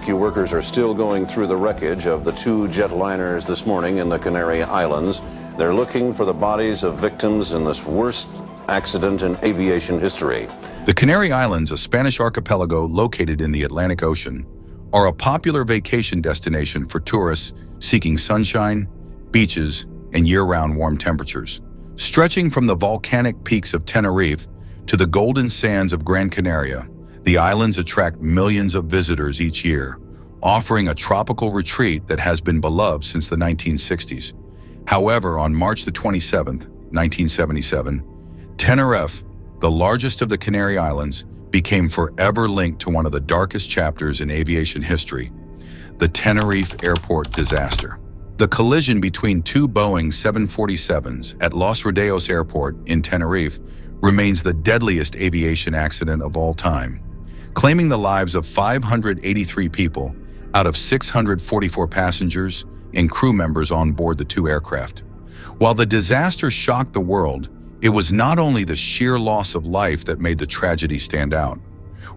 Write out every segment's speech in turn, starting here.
Rescue workers are still going through the wreckage of the two jetliners this morning in the Canary Islands. They're looking for the bodies of victims in this worst accident in aviation history. The Canary Islands, a Spanish archipelago located in the Atlantic Ocean, are a popular vacation destination for tourists seeking sunshine, beaches, and year-round warm temperatures. Stretching from the volcanic peaks of Tenerife to the golden sands of Gran Canaria, the islands attract millions of visitors each year, offering a tropical retreat that has been beloved since the 1960s. However, on March the 27th, 1977, Tenerife, the largest of the Canary Islands, became forever linked to one of the darkest chapters in aviation history, the Tenerife Airport Disaster. The collision between two Boeing 747s at Los Rodeos Airport in Tenerife remains the deadliest aviation accident of all time, claiming the lives of 583 people out of 644 passengers and crew members on board the two aircraft. While the disaster shocked the world, it was not only the sheer loss of life that made the tragedy stand out.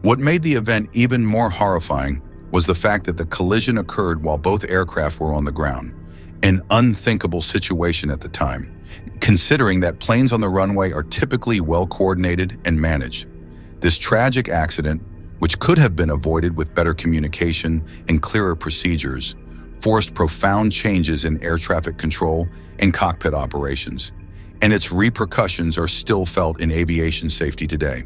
What made the event even more horrifying was the fact that the collision occurred while both aircraft were on the ground, an unthinkable situation at the time, considering that planes on the runway are typically well-coordinated and managed. This tragic accident, which could have been avoided with better communication and clearer procedures, forced profound changes in air traffic control and cockpit operations, and its repercussions are still felt in aviation safety today.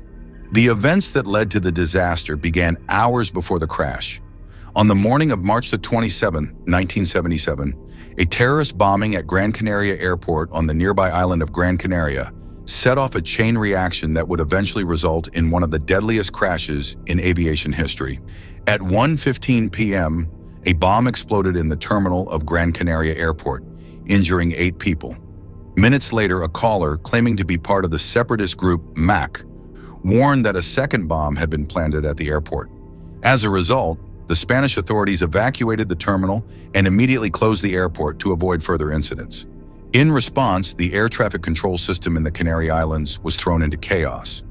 The events that led to the disaster began hours before the crash. On the morning of March the 27th, 1977, a terrorist bombing at Gran Canaria Airport on the nearby island of Gran Canaria set off a chain reaction that would eventually result in one of the deadliest crashes in aviation history. At 1:15 p.m., a bomb exploded in the terminal of Gran Canaria Airport, injuring 8 people. Minutes later, a caller claiming to be part of the separatist group MAC warned that a second bomb had been planted at the airport. As a result, the Spanish authorities evacuated the terminal and immediately closed the airport to avoid further incidents. In response, the air traffic control system in the Canary Islands was thrown into chaos.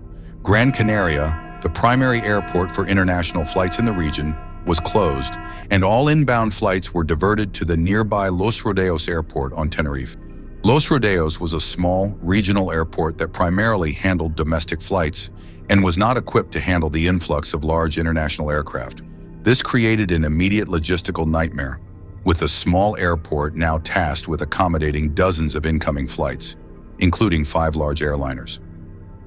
Gran Canaria, the primary airport for international flights in the region, was closed, and all inbound flights were diverted to the nearby Los Rodeos Airport on Tenerife. Los Rodeos was a small, regional airport that primarily handled domestic flights and was not equipped to handle the influx of large international aircraft. This created an immediate logistical nightmare, with the small airport now tasked with accommodating dozens of incoming flights, including 5 large airliners.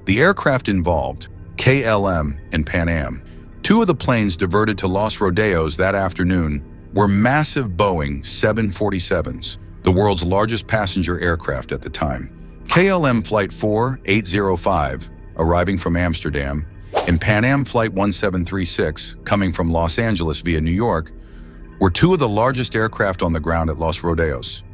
The aircraft involved, KLM and Pan Am. 2 of the planes diverted to Los Rodeos that afternoon were massive Boeing 747s, the world's largest passenger aircraft at the time. KLM Flight 4805, arriving from Amsterdam, and Pan Am Flight 1736, coming from Los Angeles via New York, were 2 of the largest aircraft on the ground at Los Rodeos.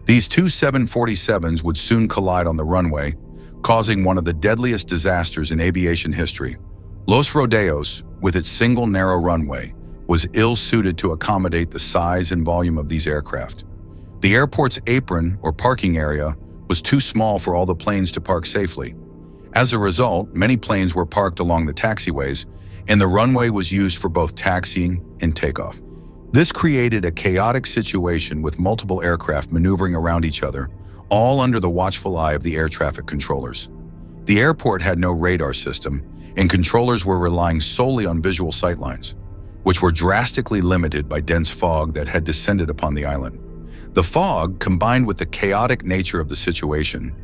These 2 747s would soon collide on the runway, causing one of the deadliest disasters in aviation history. Los Rodeos, with its single narrow runway, was ill-suited to accommodate the size and volume of these aircraft. The airport's apron, or parking area, was too small for all the planes to park safely. As a result, many planes were parked along the taxiways, and the runway was used for both taxiing and takeoff. This created a chaotic situation with multiple aircraft maneuvering around each other, all under the watchful eye of the air traffic controllers. The airport had no radar system, and controllers were relying solely on visual sightlines, which were drastically limited by dense fog that had descended upon the island. The fog, combined with the chaotic nature of the situation,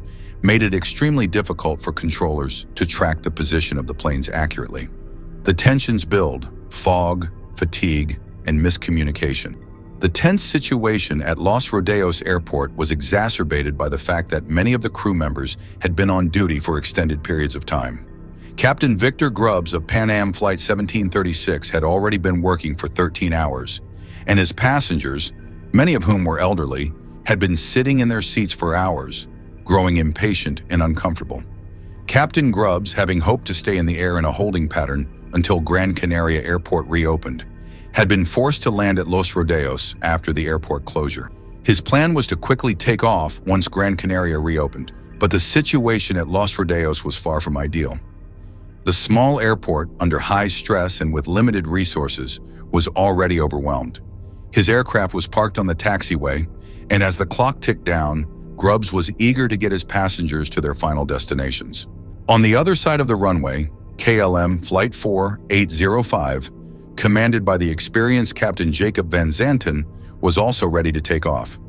made it extremely difficult for controllers to track the position of the planes accurately. The tensions build: fog, fatigue, and miscommunication. The tense situation at Los Rodeos Airport was exacerbated by the fact that many of the crew members had been on duty for extended periods of time. Captain Victor Grubbs of Pan Am Flight 1736 had already been working for 13 hours, and his passengers, many of whom were elderly, had been sitting in their seats for hours, growing impatient and uncomfortable. Captain Grubbs, having hoped to stay in the air in a holding pattern until Gran Canaria Airport reopened, had been forced to land at Los Rodeos after the airport closure. His plan was to quickly take off once Gran Canaria reopened, but the situation at Los Rodeos was far from ideal. The small airport, under high stress and with limited resources, was already overwhelmed. His aircraft was parked on the taxiway, and as the clock ticked down, Grubbs was eager to get his passengers to their final destinations. On the other side of the runway, KLM Flight 4805, commanded by the experienced Captain Jacob Van Zanten, was also ready to take off.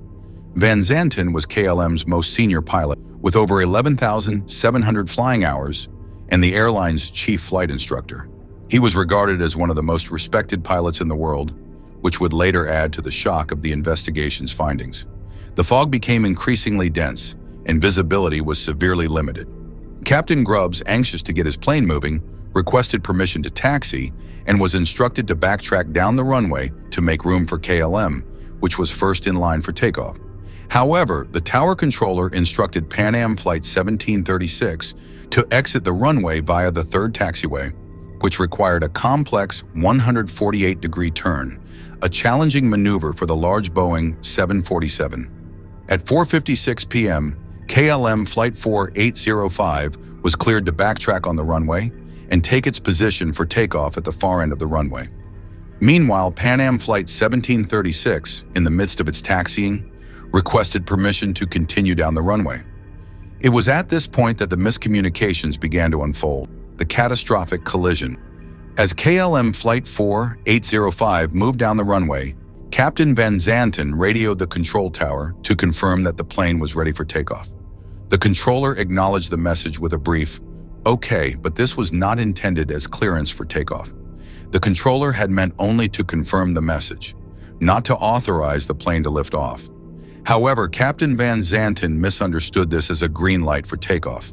Van Zanten was KLM's most senior pilot, with over 11,700 flying hours, and the airline's chief flight instructor. He was regarded as one of the most respected pilots in the world, which would later add to the shock of the investigation's findings. The fog became increasingly dense, and visibility was severely limited. Captain Grubbs, anxious to get his plane moving, requested permission to taxi and was instructed to backtrack down the runway to make room for KLM, which was first in line for takeoff. However, the tower controller instructed Pan Am Flight 1736 to exit the runway via the third taxiway, which required a complex 148-degree turn, a challenging maneuver for the large Boeing 747. At 4:56 p.m., KLM Flight 4805 was cleared to backtrack on the runway and take its position for takeoff at the far end of the runway. Meanwhile, Pan Am Flight 1736, in the midst of its taxiing, requested permission to continue down the runway. It was at this point that the miscommunications began to unfold, the catastrophic collision. As KLM Flight 4805 moved down the runway, Captain Van Zanten radioed the control tower to confirm that the plane was ready for takeoff. The controller acknowledged the message with a brief, "Okay, but this was not intended as clearance for takeoff." The controller had meant only to confirm the message, not to authorize the plane to lift off. However, Captain Van Zanten misunderstood this as a green light for takeoff.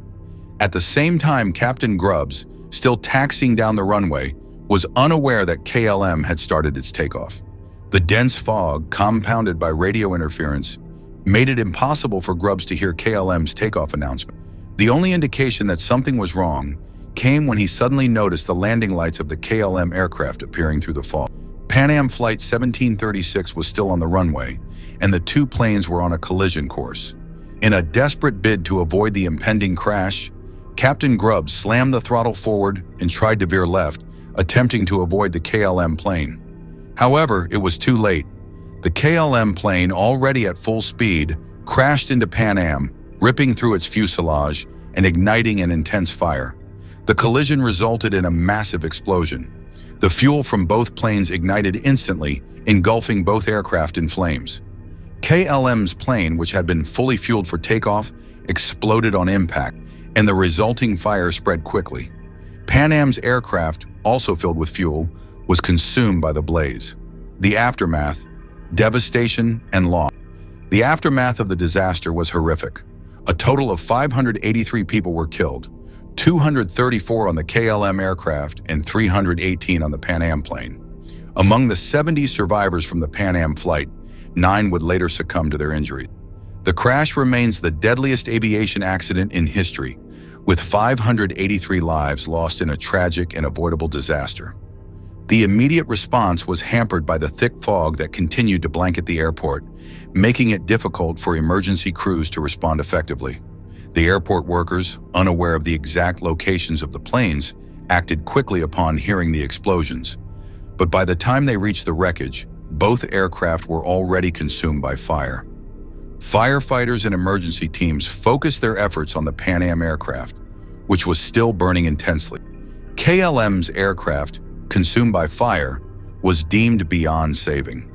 At the same time, Captain Grubbs, still taxiing down the runway, was unaware that KLM had started its takeoff. The dense fog, compounded by radio interference, made it impossible for Grubbs to hear KLM's takeoff announcement. The only indication that something was wrong came when he suddenly noticed the landing lights of the KLM aircraft appearing through the fog. Pan Am Flight 1736 was still on the runway, and the two planes were on a collision course. In a desperate bid to avoid the impending crash, Captain Grubbs slammed the throttle forward and tried to veer left, attempting to avoid the KLM plane. However, it was too late. The KLM plane, already at full speed, crashed into Pan Am, ripping through its fuselage and igniting an intense fire. The collision resulted in a massive explosion. The fuel from both planes ignited instantly, engulfing both aircraft in flames. KLM's plane, which had been fully fueled for takeoff, exploded on impact, and the resulting fire spread quickly. Pan Am's aircraft, also filled with fuel, was consumed by the blaze. The aftermath, devastation, and loss. The aftermath of the disaster was horrific. A total of 583 people were killed, 234 on the KLM aircraft and 318 on the Pan Am plane. Among the 70 survivors from the Pan Am flight, 9 would later succumb to their injuries. The crash remains the deadliest aviation accident in history, with 583 lives lost in a tragic and avoidable disaster. The immediate response was hampered by the thick fog that continued to blanket the airport, making it difficult for emergency crews to respond effectively. The airport workers, unaware of the exact locations of the planes, acted quickly upon hearing the explosions. But by the time they reached the wreckage, both aircraft were already consumed by fire. Firefighters and emergency teams focused their efforts on the Pan Am aircraft, which was still burning intensely. KLM's aircraft, consumed by fire, was deemed beyond saving.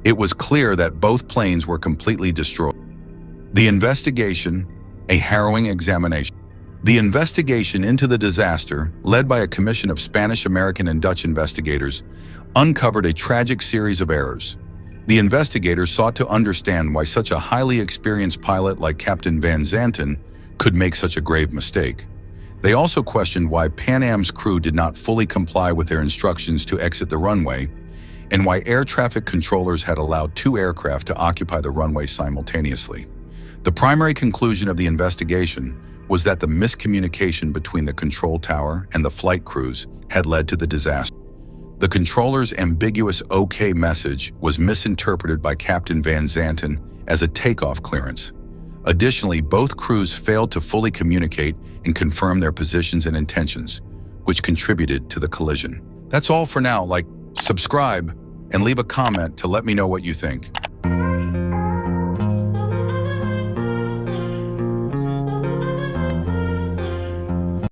It was clear that both planes were completely destroyed. The investigation, a harrowing examination. The investigation into the disaster, led by a commission of Spanish, American, and Dutch investigators, uncovered a tragic series of errors. The investigators sought to understand why such a highly experienced pilot like Captain Van Zanten could make such a grave mistake. They also questioned why Pan Am's crew did not fully comply with their instructions to exit the runway, and why air traffic controllers had allowed 2 aircraft to occupy the runway simultaneously. The primary conclusion of the investigation was that the miscommunication between the control tower and the flight crews had led to the disaster. The controller's ambiguous "OK" message was misinterpreted by Captain Van Zanten as a takeoff clearance. Additionally, both crews failed to fully communicate and confirm their positions and intentions, which contributed to the collision. That's all for now. Like, subscribe, and leave a comment to let me know what you think.